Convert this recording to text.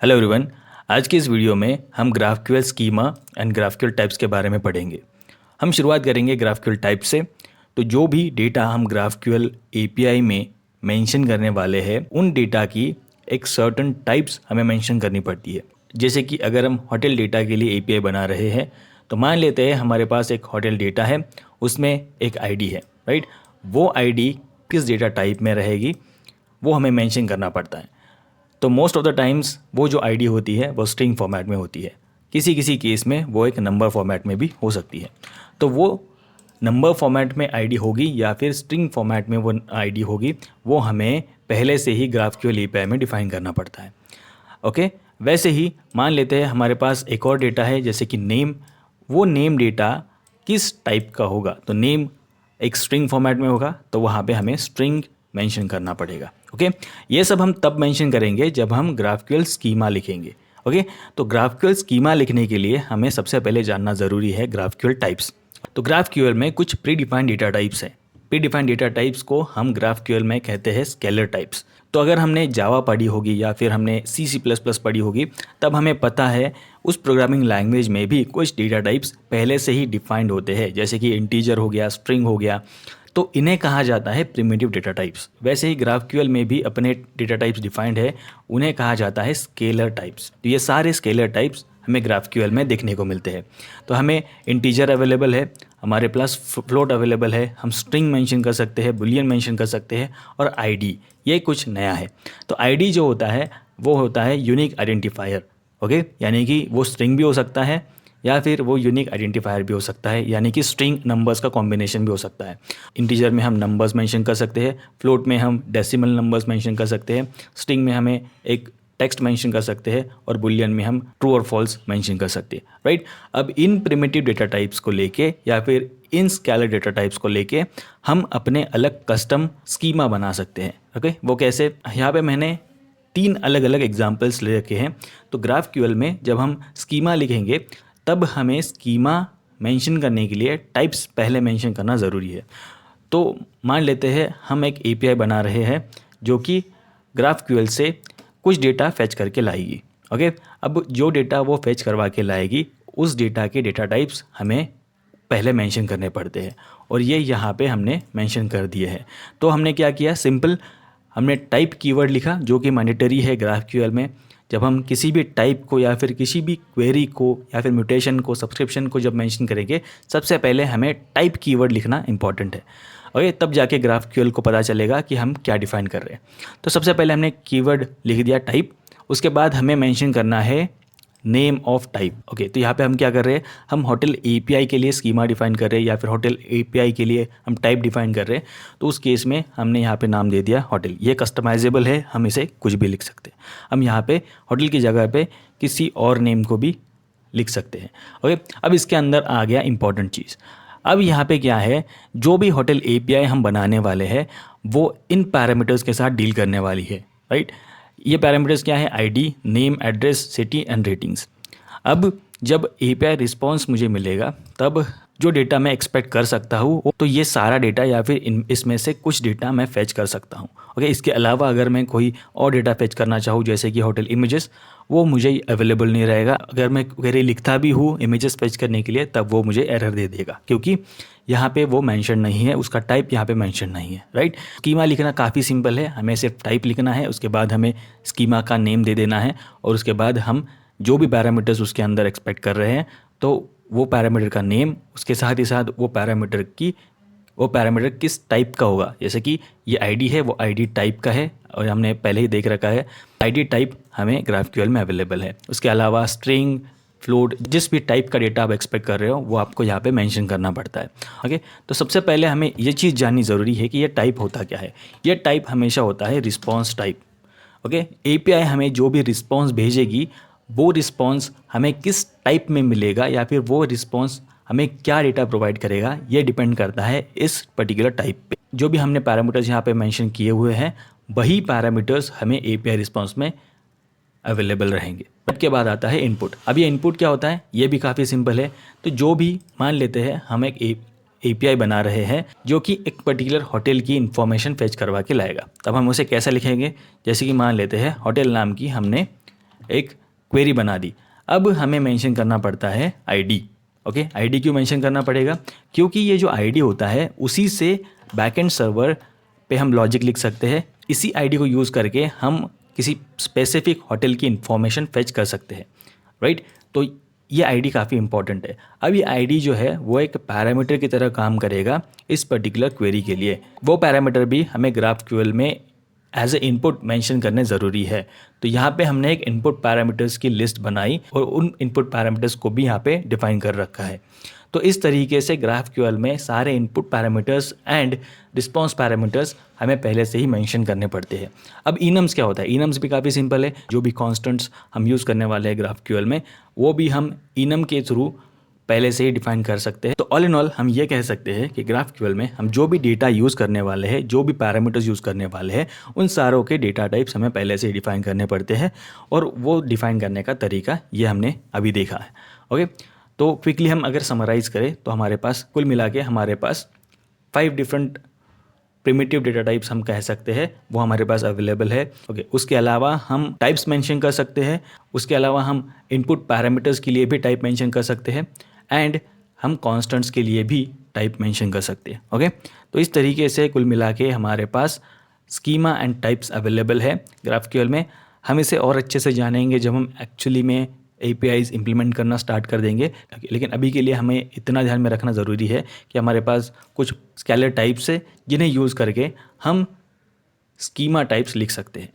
Hello everyone. आज के इस वीडियो में हम GraphQL schema and GraphQL types के बारे में पढ़ेंगे। हम शुरुआत करेंगे ग्राफक्यूएल टाइप से। तो जो भी डेटा हम ग्राफक्यूएल एपीआई में मेंशन करने वाले हैं उन डेटा की एक सर्टेन टाइप्स हमें मेंशन करनी पड़ती है। जैसे कि अगर हम होटल डेटा के लिए एपीआई बना रहे हैं तो मान लेते हैं हमारे पास एक होटल डेटा है, उसमें एक आईडी है, राइट। वो आईडी किस डेटा टाइप में रहेगी वो हमें मेंशन करना पड़ता है। तो मोस्ट ऑफ द टाइम्स वो जो आईडी होती है वो स्ट्रिंग फॉर्मेट में होती है, किसी किसी केस में वो एक नंबर फॉर्मेट में भी हो सकती है। तो वो नंबर फॉर्मेट में आईडी होगी या फिर स्ट्रिंग फॉर्मेट में वो आईडी होगी, वो हमें पहले से ही ग्राफक्यूएल एपीआई में डिफाइन करना पड़ता है। ओके, वैसे ही मान लेते हैं हमारे पास एक और डेटा है जैसे कि नेम। वो नेम डेटा किस टाइप का होगा, तो नेम एक स्ट्रिंग फॉर्मेट में होगा तो वहाँ पे हमें स्ट्रिंग मेंशन करना पड़ेगा। ओके, ये सब हम तब मेंशन करेंगे जब हम ग्राफक्यूएल स्कीमा लिखेंगे। ओके, तो ग्राफक्यूएल स्कीमा लिखने के लिए हमें सबसे पहले जानना ज़रूरी है ग्राफक्यूएल टाइप्स। तो ग्राफक्यूएल में कुछ प्री डिफाइंड डेटा टाइप्स हैं। प्री डिफाइंड डेटा टाइप्स को हम ग्राफक्यूएल में कहते हैं स्केलर टाइप्स। तो अगर हमने जावा पढ़ी होगी या फिर हमने C++ पढ़ी होगी तब हमें पता है उस प्रोग्रामिंग लैंग्वेज में भी कुछ डेटा टाइप्स पहले से ही डिफाइंड होते हैं, जैसे कि इंटीजर हो गया, स्ट्रिंग हो गया, तो इन्हें कहा जाता है प्रिमिटिव डेटा टाइप्स। वैसे ही ग्राफक्यूएल में भी अपने डेटा टाइप्स डिफाइंड है, उन्हें कहा जाता है स्केलर टाइप्स। तो ये सारे स्केलर टाइप्स हमें ग्राफक्यूएल में देखने को मिलते हैं। तो हमें इंटीजर अवेलेबल है, हमारे पास फ्लोट अवेलेबल है, हम स्ट्रिंग मेंशन कर सकते हैं, बुलियन मेंशन कर सकते हैं, और आईडी ये कुछ नया है। तो आईडी जो होता है वो होता है यूनिक आइडेंटिफायर। ओके, यानी कि वो स्ट्रिंग भी हो सकता है या फिर वो यूनिक आइडेंटिफायर भी हो सकता है, यानी कि स्ट्रिंग नंबर्स का कॉम्बिनेशन भी हो सकता है। इंटीजर में हम नंबर्स मेंशन कर सकते हैं, फ्लोट में हम डेसिमल नंबर्स मेंशन कर सकते हैं, स्ट्रिंग में हमें एक टेक्स्ट मेंशन कर सकते हैं, और बुलियन में हम ट्रू और फॉल्स मेंशन कर सकते हैं, राइट। अब इन प्रिमिटिव डेटा टाइप्स को लेके या फिर इन स्केलर डेटा टाइप्स को लेके हम अपने अलग कस्टम स्कीमा बना सकते हैं। ओके, वो कैसे, यहाँ पे मैंने 3 अलग अलग एग्जाम्पल्स ले रखे हैं। तो ग्राफक्यूएल में जब हम स्कीमा लिखेंगे तब हमें स्कीमा मेंशन करने के लिए टाइप्स पहले मेंशन करना ज़रूरी है। तो मान लेते हैं हम एक एपीआई बना रहे हैं जो कि ग्राफक्यूएल से कुछ डेटा फेच करके लाएगी। ओके, अब जो डेटा वो फेच करवा के लाएगी उस डेटा के डेटा टाइप्स हमें पहले मेंशन करने पड़ते हैं, और ये यहाँ पे हमने मेंशन कर दिए हैं। तो हमने क्या किया, सिंपल हमने टाइप कीवर्ड लिखा जो कि मैंडेटरी है ग्राफक्यूएल में। जब हम किसी भी टाइप को या फिर किसी भी क्वेरी को या फिर म्यूटेशन को, सब्सक्रिप्शन को जब मेंशन करेंगे सबसे पहले हमें टाइप कीवर्ड लिखना इंपॉर्टेंट है। ओके, तब जाके ग्राफक्यूएल को पता चलेगा कि हम क्या डिफाइन कर रहे हैं। तो सबसे पहले हमने कीवर्ड लिख दिया टाइप, उसके बाद हमें मेंशन करना है नेम ऑफ टाइप। ओके, तो यहाँ पे हम क्या कर रहे हैं, हम होटल एपीआई के लिए स्कीमा डिफाइन कर रहे हैं या फिर होटल एपीआई के लिए हम टाइप डिफाइन कर रहे हैं। तो उस केस में हमने यहाँ पे नाम दे दिया होटल। ये कस्टमाइजेबल है, हम इसे कुछ भी लिख सकते हैं। हम यहाँ पे होटल की जगह पे किसी और नेम को भी लिख सकते हैं। ओके, अब इसके अंदर आ गया इंपॉर्टेंट चीज़। अब यहाँ पे क्या है, जो भी होटल एपीआई हम बनाने वाले हैं वो इन पैरामीटर्स के साथ डील करने वाली है, राइट। ये पैरामीटर्स क्या है, ID, name, address, city and ratings. अब जब एपीआई रिस्पॉन्स मुझे मिलेगा तब जो डेटा मैं एक्सपेक्ट कर सकता हूँ तो ये सारा डेटा या फिर इसमें से कुछ डेटा मैं फेच कर सकता हूँ। ओके, इसके अलावा अगर मैं कोई और डेटा फेच करना चाहूँ जैसे कि होटल इमेजेस, वो मुझे अवेलेबल नहीं रहेगा। अगर मैं क्वेरी लिखता भी हूँ इमेजेस फेच करने के लिए तब वो मुझे एरर दे देगा, क्योंकि यहाँ पे वो मेंशन नहीं है, उसका टाइप यहाँ पे मेंशन नहीं है, राइट। स्कीमा लिखना काफ़ी सिंपल है, हमें सिर्फ टाइप लिखना है, उसके बाद हमें स्कीमा का नेम दे देना है, और उसके बाद हम जो भी पैरामीटर्स उसके अंदर एक्सपेक्ट कर रहे हैं तो वो पैरामीटर का नेम, उसके साथ ही साथ वो पैरामीटर किस टाइप का होगा। जैसे कि ये आईडी है, वो आईडी टाइप का है, और हमने पहले ही देख रखा है आईडी टाइप हमें ग्राफक्यूएल में अवेलेबल है। उसके अलावा स्ट्रिंग, फ्लोट, जिस भी टाइप का डेटा आप एक्सपेक्ट कर रहे हो वो आपको यहाँ पे मेंशन करना पड़ता है। ओके, तो सबसे पहले हमें ये चीज़ जाननी ज़रूरी है कि ये टाइप होता क्या है। ये टाइप हमेशा होता है रिस्पॉन्स टाइप। ओके, एपीआई हमें जो भी रिस्पॉन्स भेजेगी वो रिस्पॉन्स हमें किस टाइप में मिलेगा या फिर वो रिस्पॉन्स हमें क्या डेटा प्रोवाइड करेगा, ये डिपेंड करता है इस पर्टिकुलर टाइप पे। जो भी हमने पैरामीटर्स यहाँ पे मेंशन किए हुए हैं वही पैरामीटर्स हमें एपीआई रिस्पॉन्स में अवेलेबल रहेंगे। उसके बाद आता है इनपुट। अब ये इनपुट क्या होता है, ये भी काफ़ी सिंपल है। तो जो भी मान लेते हैं हम एक एपीआई बना रहे हैं जो कि एक पर्टिकुलर होटल की इन्फॉर्मेशन फेच करवा के लाएगा, तब हम उसे कैसे लिखेंगे। जैसे कि मान लेते हैं होटल नाम की हमने एक क्वेरी बना दी। अब हमें मेंशन करना पड़ता है आईडी। ओके, आईडी क्यों मेंशन करना पड़ेगा? क्योंकि ये जो आईडी होता है उसी से बैकएंड सर्वर पे हम लॉजिक लिख सकते हैं। इसी आईडी को यूज़ करके हम किसी स्पेसिफिक होटल की इंफॉर्मेशन फेच कर सकते हैं, राइट? तो ये आईडी काफ़ी इंपॉर्टेंट है। अब ये आईडी जो है वो एक पैरामीटर की तरह काम करेगा इस पर्टिकुलर क्वेरी के लिए। वो पैरामीटर भी हमें GraphQL में एज ए इनपुट मेंशन करने ज़रूरी है। तो यहाँ पे हमने एक इनपुट पैरामीटर्स की लिस्ट बनाई और उन इनपुट पैरामीटर्स को भी यहाँ पे डिफाइन कर रखा है। तो इस तरीके से GraphQL में सारे input parameters and response parameters हमें पहले से ही मेंशन करने पड़ते हैं। अब इनम्स क्या होता है? इनम्स भी काफ़ी सिंपल है। जो भी कॉन्स्टेंट्स हम यूज़ करने वाले हैं GraphQL में वो भी हम इनम के थ्रू पहले से ही डिफाइन कर सकते हैं। तो ऑल इन ऑल हम ये कह सकते हैं कि GraphQL में हम जो भी डेटा यूज़ करने वाले हैं, जो भी पैरामीटर्स यूज़ करने वाले हैं, उन सारों के डेटा टाइप्स हमें पहले से ही डिफाइन करने पड़ते हैं और वो डिफाइन करने का तरीका ये हमने अभी देखा है। ओके, तो क्विकली हम अगर समराइज़ करें तो हमारे पास कुल मिला के हमारे पास 5 डिफरेंट प्रिमिटिव डेटा टाइप्स हम कह सकते हैं वो हमारे पास अवेलेबल है। ओके, उसके अलावा हम टाइप्स मेंशन कर सकते हैं। उसके अलावा हम इनपुट पैरामीटर्स के लिए भी टाइप मेंशन कर सकते हैं एंड हम कॉन्स्टेंट्स के लिए भी टाइप मेंशन कर सकते हैं। ओके, तो इस तरीके से कुल मिला के हमारे पास स्कीमा एंड टाइप्स अवेलेबल है GraphQL में। हम इसे और अच्छे से जानेंगे जब हम एक्चुअली में APIs इम्प्लीमेंट करना स्टार्ट कर देंगे। लेकिन अभी के लिए हमें इतना ध्यान में रखना ज़रूरी है कि हमारे पास कुछ स्केलर टाइप्स है जिन्हें यूज़ करके हम स्कीमा टाइप्स लिख सकते हैं।